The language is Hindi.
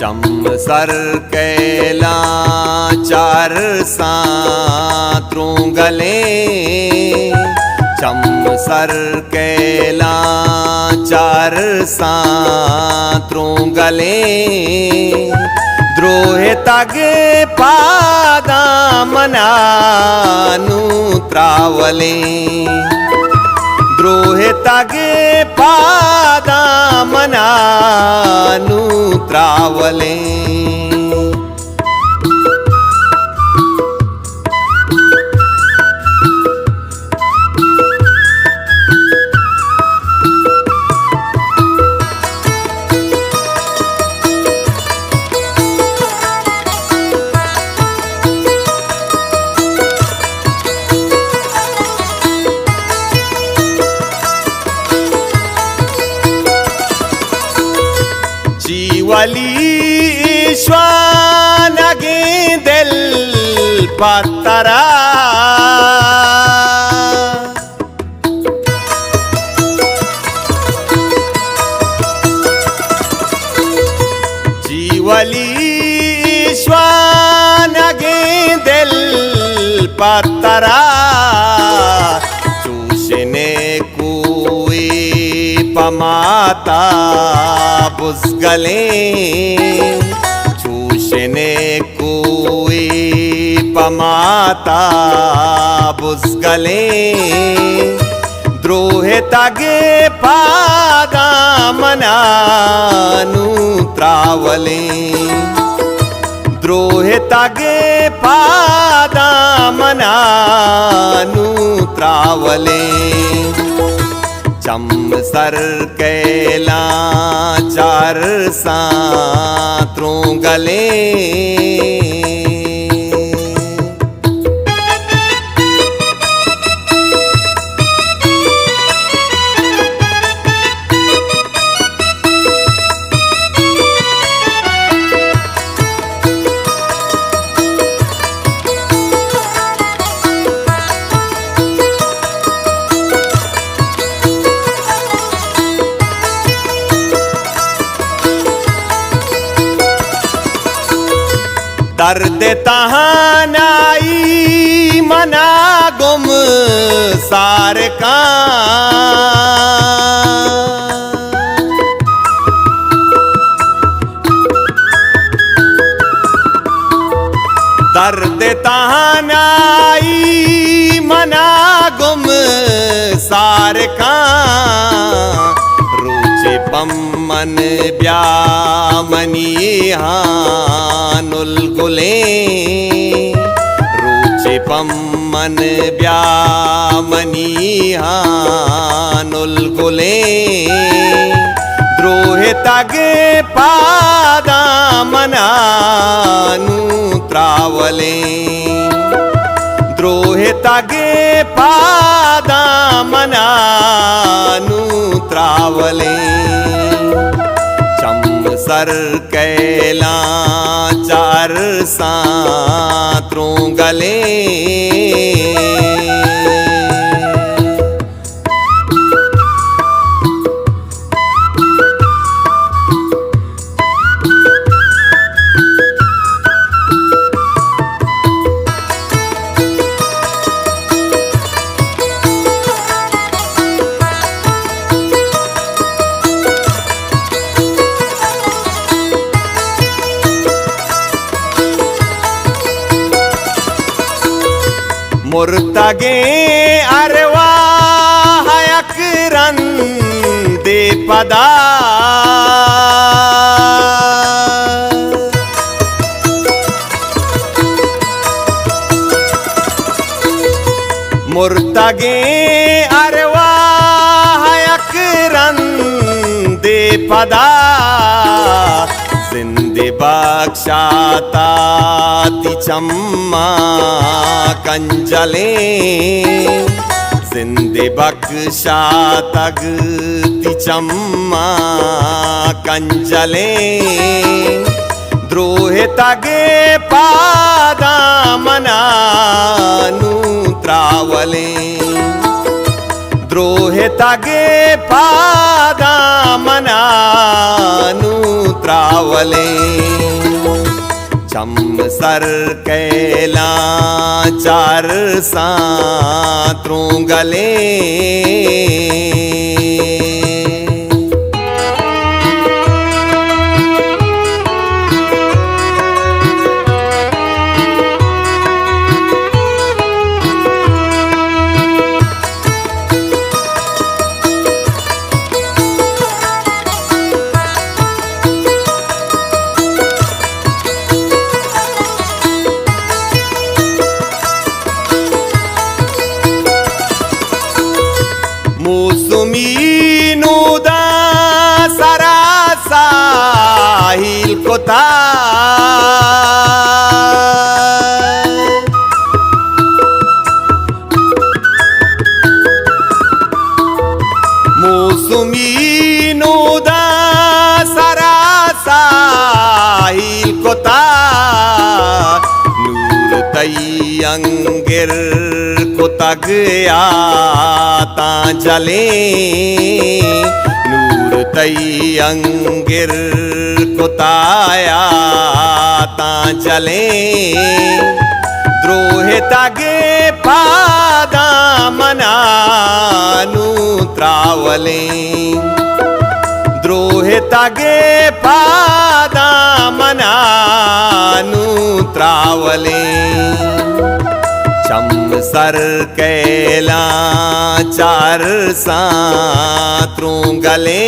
चम सर कैला चार सात्रों गले, चम सर कैला चार सात्रों गले, द्रोह तग पादा मनानु त्रावले, द्रोह तग पादा मनानु त्रावले। वली श्वानगे दिल पतरा, जीवली श्वानगे दिल पतरा, चूसने कोई पमाता बुज़गले, चूसने कोई पमाता बुज़गले, द्रोह तग पादा मनानु त्रावले, द्रोह तग पादा मनानु त्रावले। चम सर कैला चार सात्रों गले, दर्द तहानाई मना गुम सार का, दर्द तहानाई मना गुम सार का, रोचे पम्मन ब्यामनी हानुल गुले, रोचे पम्मन ब्यामनी हानुल गुले, द्रोह तग पादा मनानु त्रावले, द्रोह तग पादा मनानु त्रावले। चम सर कैला चार सात्रों गले, मुर्तगे अरवाह अकरन दे पदा, मुर्तगे अरवाह अकरन दे पदा, जिंदे बख्शाता ती चम्मा कंजले, जिंदे बख्शाता ती चम्मा कंजले, द्रोह तग पादा मनानु त्रावले, द्रोह तग पादा मना त्रावले चम सर कैला चार सात्रों गले Musuminuda sarasa hilkota Musuminuda sarasa hilkota Nur tayyangir तग आता जले नूर तई अंगिर को ताया ता जले द्रोह तगे पादा मनानु त्रावले द्रोह तगे पादा मनानु त्रावले चम सर कैला चार सात्रों गले